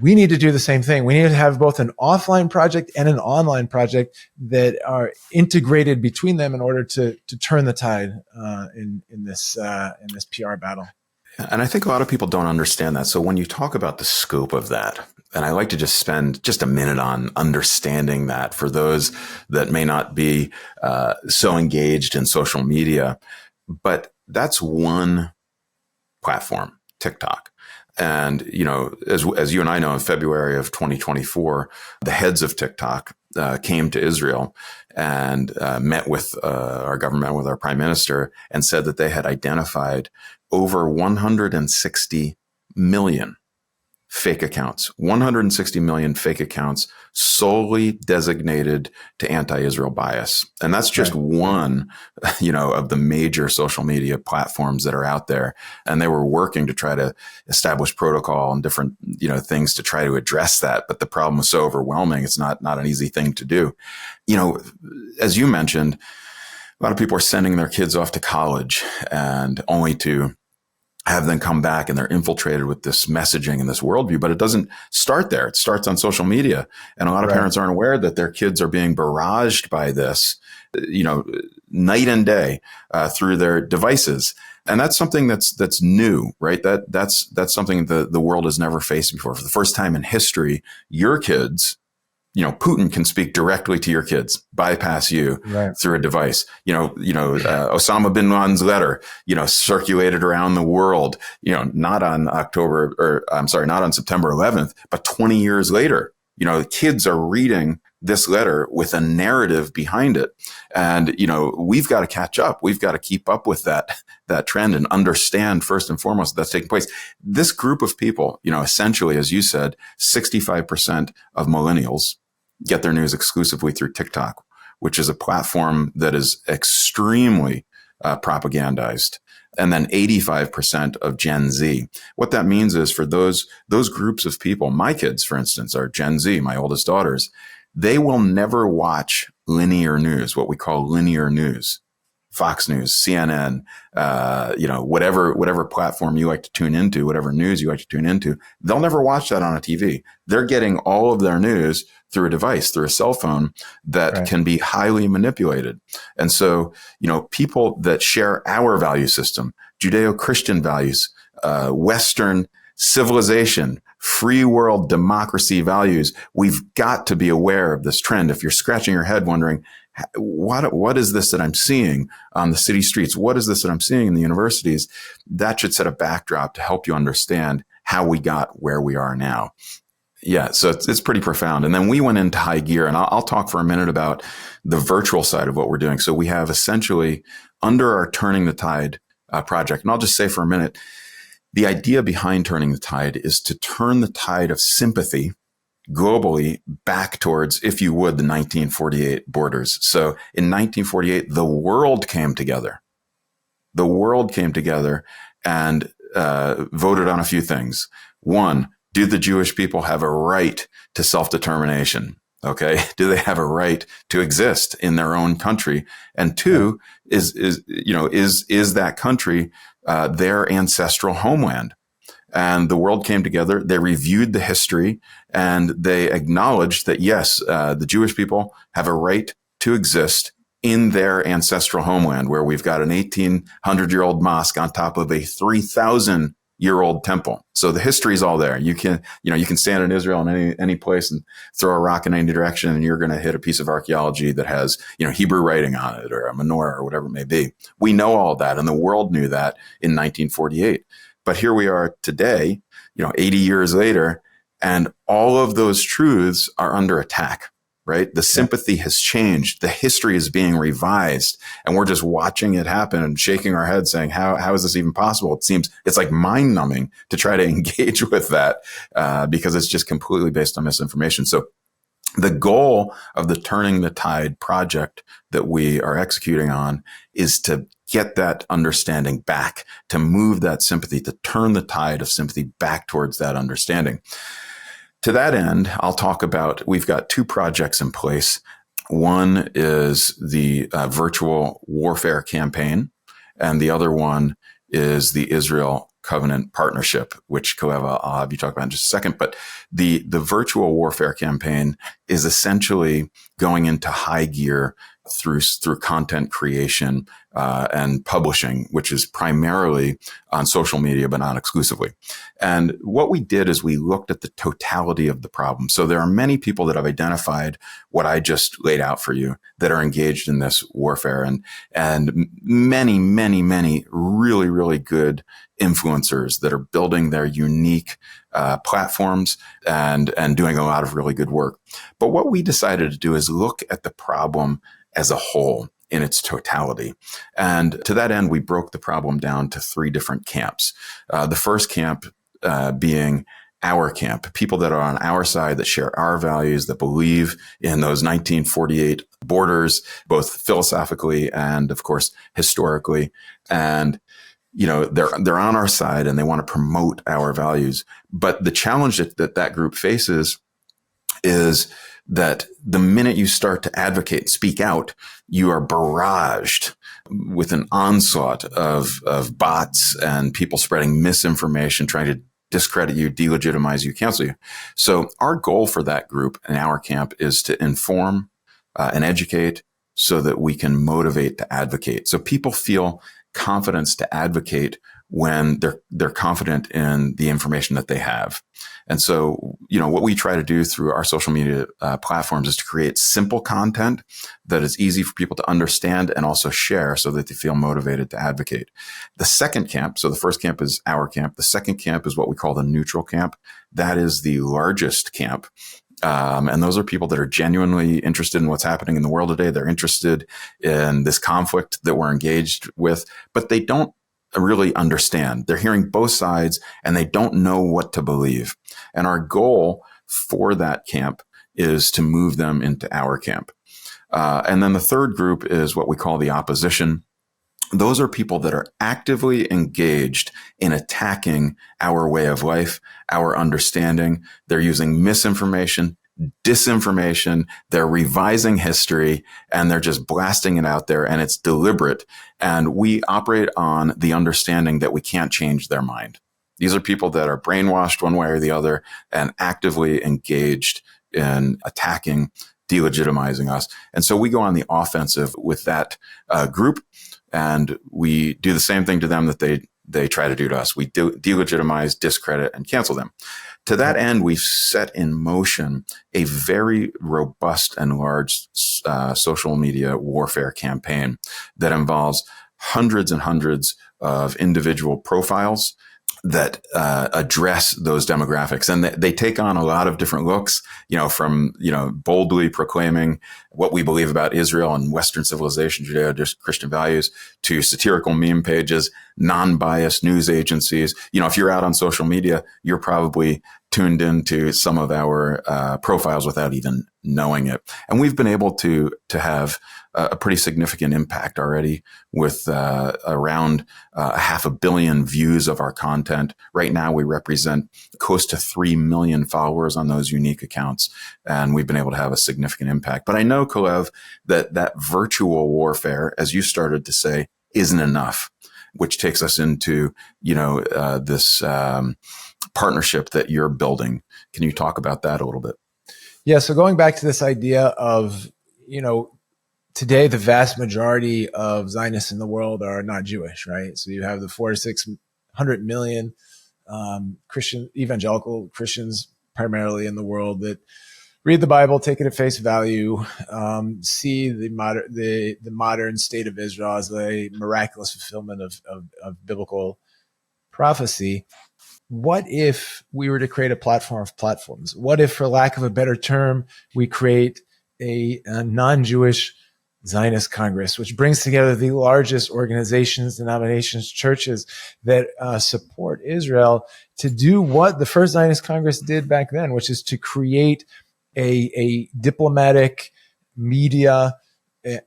we need to do the same thing. We need to have both an offline project and an online project that are integrated between them in order to turn the tide in this PR battle. And I think a lot of people don't understand that. So when you talk about the scope of that, and I like to just spend just a minute on understanding that for those that may not be so engaged in social media, but that's one platform, TikTok. And, you know, as you and I know, in February of 2024, the heads of TikTok came to Israel and met with our government, with our prime minister, and said that they had identified over 160 million fake accounts, 160 million fake accounts solely designated to anti-Israel bias. And that's just one, you know, of the major social media platforms that are out there. And they were working to try to establish protocol and different, you know, things to try to address that. But the problem was so overwhelming. It's not an easy thing to do. You know, as you mentioned, a lot of people are sending their kids off to college and only to have them come back and they're infiltrated with this messaging and this worldview, but it doesn't start there. It starts on social media. And a lot of parents aren't aware that their kids are being barraged by this, you know, night and day through their devices. And that's something that's new, right? That's something the world has never faced before. For the first time in history, your kids, you know, Putin can speak directly to your kids, bypass you through a device. Osama bin Laden's letter, you know, circulated around the world, you know, not on September 11th, but 20 years later. You know, kids are reading this letter with a narrative behind it. And, you know, we've got to catch up. We've got to keep up with that trend and understand first and foremost that's taking place. This group of people, you know, essentially, as you said, 65% of millennials get their news exclusively through TikTok, which is a platform that is extremely propagandized. And then 85% of Gen Z. What that means is for those groups of people, my kids, for instance, are Gen Z, my oldest daughters, they will never watch linear news, what we call linear news. Fox News, CNN, you know, whatever platform you like to tune into, whatever news you like to tune into, they'll never watch that on a TV. They're getting all of their news through a device, through a cell phone that can be highly manipulated. And so, you know, people that share our value system, Judeo-Christian values, Western civilization, free world democracy values, we've got to be aware of this trend. If you're scratching your head wondering, what is this that I'm seeing on the city streets? What is this that I'm seeing in the universities? That should set a backdrop to help you understand how we got where we are now. Yeah, so it's pretty profound. And then we went into high gear, and I'll talk for a minute about the virtual side of what we're doing. So we have essentially under our Turning the Tide project, and I'll just say for a minute, the idea behind Turning the Tide is to turn the tide of sympathy globally back towards, if you would, the 1948 borders. So in 1948, the world came together. The world came together and voted on a few things. One, do the Jewish people have a right to self-determination? Okay. Do they have a right to exist in their own country? And two, is that country their ancestral homeland? And the world came together. They reviewed the history and they acknowledged that, yes, the Jewish people have a right to exist in their ancestral homeland, where we've got an 1,800-year-old mosque on top of a 3,000-year-old temple. So the history is all there. You can stand in Israel in any place and throw a rock in any direction, and you're going to hit a piece of archaeology that has, you know, Hebrew writing on it or a menorah or whatever it may be. We know all that, and the world knew that in 1948. But here we are today, you know, 80 years later, and all of those truths are under attack. right? The sympathy has changed. The history is being revised, and we're just watching it happen and shaking our heads saying, how is this even possible? It seems it's like mind numbing to try to engage with that because it's just completely based on misinformation. So the goal of the Turning the Tide project that we are executing on is to get that understanding back, to move that sympathy, to turn the tide of sympathy back towards that understanding. To that end, I'll talk about, we've got two projects in place. One is the virtual warfare campaign, and the other one is the Israel Covenant Partnership, which Calev, I'll have you talk about in just a second. But the virtual warfare campaign is essentially going into high gear through content creation and publishing, which is primarily on social media, but not exclusively. And what we did is we looked at the totality of the problem. So there are many people that have identified what I just laid out for you that are engaged in this warfare, and many, many, many really, really good influencers that are building their unique platforms and doing a lot of really good work. But what we decided to do is look at the problem as a whole in its totality. And to that end, we broke the problem down to three different camps. The first camp being our camp, people that are on our side, that share our values, that believe in those 1948 borders, both philosophically and, of course, historically. And they're on our side and they want to promote our values. But the challenge that group faces is that the minute you start to advocate, speak out, you are barraged with an onslaught of bots and people spreading misinformation, trying to discredit you, delegitimize you, cancel you. So our goal for that group in our camp is to inform and educate so that we can motivate to advocate. So people feel confidence to advocate when they're confident in the information that they have. And so, what we try to do through our social media platforms is to create simple content that is easy for people to understand and also share so that they feel motivated to advocate. The second camp, so the first camp is our camp. The second camp is what we call the neutral camp. That is the largest camp. And those are people that are genuinely interested in what's happening in the world today. They're interested in this conflict that we're engaged with, but they don't really understand. They're hearing both sides and they don't know what to believe. And our goal for that camp is to move them into our camp. And then the third group is what we call the opposition. Those are people that are actively engaged in attacking our way of life, our understanding. They're using misinformation, disinformation, they're revising history, and they're just blasting it out there, and it's deliberate. And we operate on the understanding that we can't change their mind. These are people that are brainwashed one way or the other and actively engaged in attacking, delegitimizing us. And so we go on the offensive with that group, and we do the same thing to them that they try to do to us. We delegitimize, discredit, and cancel them. To that end, we've set in motion a very robust and large social media warfare campaign that involves hundreds and hundreds of individual profiles that address those demographics. And they take on a lot of different looks, from, boldly proclaiming what we believe about Israel and Western civilization, Judeo-Christian values, to satirical meme pages, non-biased news agencies. If you're out on social media, you're probably tuned into some of our profiles without even knowing it. And we've been able to have a pretty significant impact already with around 500 million views of our content. Right now, we represent close to 3 million followers on those unique accounts, and we've been able to have a significant impact. But I know, Calev, that virtual warfare, as you started to say, isn't enough, which takes us into, this partnership that you're building. Can you talk about that a little bit? Yeah. So going back to this idea of, today, the vast majority of Zionists in the world are not Jewish, right? So you have the 400 to 600 million Christian, evangelical Christians primarily in the world that read the Bible, take it at face value, see the modern state of Israel as a miraculous fulfillment of biblical prophecy. What if we were to create a platform of platforms? What if, for lack of a better term, we create a non-Jewish Zionist Congress, which brings together the largest organizations, denominations, churches that support Israel to do what the first Zionist Congress did back then, which is to create a diplomatic, media,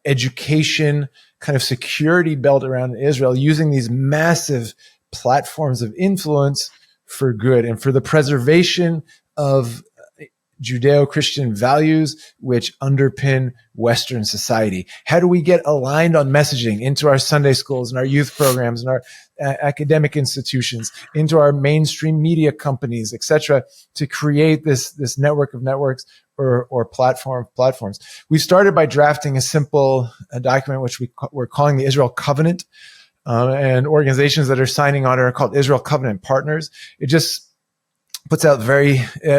education kind of security belt around Israel, using these massive platforms of influence for good and for the preservation of Judeo-Christian values which underpin Western society. How do we get aligned on messaging into our Sunday schools and our youth programs and our academic institutions, into our mainstream media companies, etc., to create this network of networks or platforms? We started by drafting a simple document which we're calling the Israel Covenant, and organizations that are signing on are called Israel Covenant Partners. It just puts out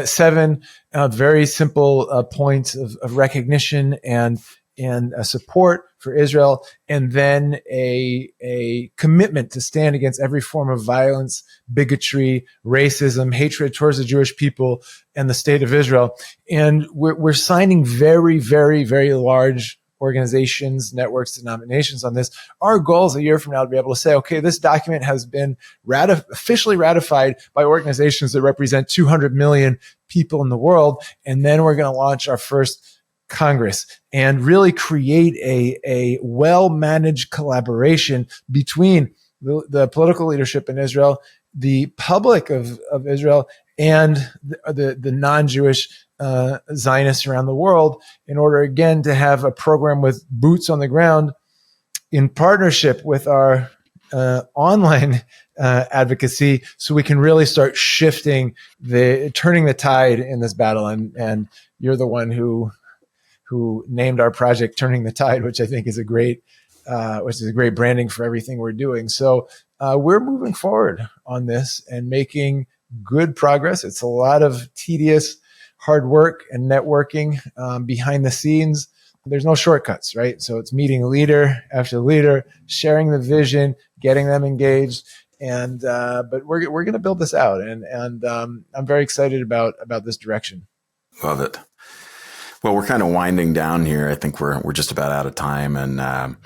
seven very simple points of recognition and support for Israel, and then a commitment to stand against every form of violence, bigotry, racism, hatred towards the Jewish people and the state of Israel. And we're signing very, very, very large organizations, networks, denominations on this. Our goal is a year from now to be able to say, okay, this document has been officially ratified by organizations that represent 200 million people in the world. And then we're going to launch our first Congress and really create a well-managed collaboration between the political leadership in Israel, the public of Israel, and the non-Jewish Zionists around the world, in order, again, to have a program with boots on the ground in partnership with our online advocacy, so we can really start turning the tide in this battle. And you're the one who named our project Turning the Tide, which I think is a great branding for everything we're doing. So we're moving forward on this and making good progress. It's a lot of tedious, hard work and networking behind the scenes. There's no shortcuts, right? So it's meeting leader after leader, sharing the vision, getting them engaged, and but we're going to build this out, and I'm very excited about this direction. Love it. Well, we're kind of winding down here. I think we're just about out of time, and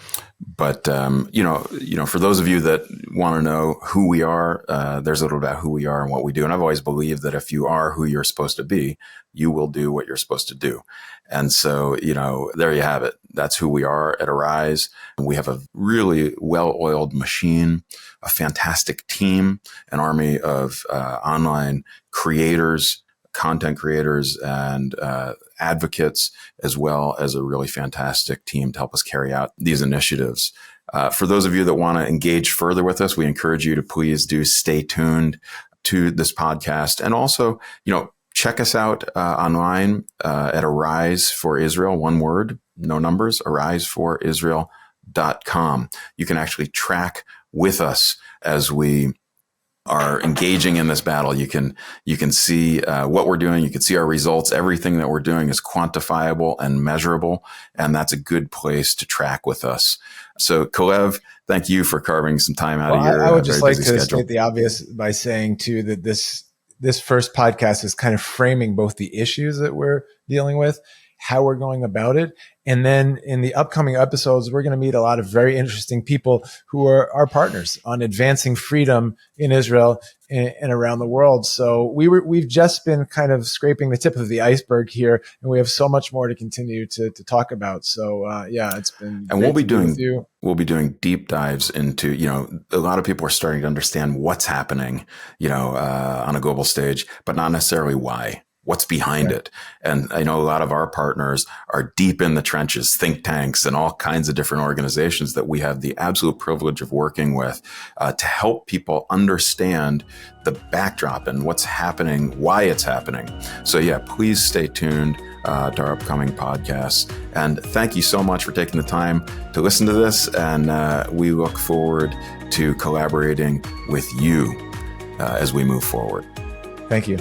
but for those of you that want to know who we are, there's a little about who we are and what we do. And I've always believed that if you are who you're supposed to be, you will do what you're supposed to do. And so, there you have it. That's who we are at Arise. We have a really well-oiled machine, a fantastic team, an army of online creators, content creators, and advocates, as well as a really fantastic team to help us carry out these initiatives. For those of you that want to engage further with us, we encourage you to please do stay tuned to this podcast. And also, check us out online at Arise for Israel, one word, no numbers, ariseforisrael.com. You can actually track with us as we are engaging in this battle. You can see what we're doing. You can see our results. Everything that we're doing is quantifiable and measurable, and that's a good place to track with us. So, Calev, thank you for carving some time out of your I would just like to schedule. state the obvious by saying, too, that this first podcast is kind of framing both the issues that we're dealing with, how we're going about it. And then in the upcoming episodes, we're going to meet a lot of very interesting people who are our partners on advancing freedom in Israel and around the world. So we've just been kind of scraping the tip of the iceberg here, and we have so much more to continue to talk about. So it's been. And we'll be doing deep dives into, a lot of people are starting to understand what's happening, on a global stage, but not necessarily why. What's behind it? And I know a lot of our partners are deep in the trenches, think tanks and all kinds of different organizations that we have the absolute privilege of working with to help people understand the backdrop and what's happening, why it's happening. So please stay tuned to our upcoming podcasts. And thank you so much for taking the time to listen to this. And we look forward to collaborating with you as we move forward. Thank you.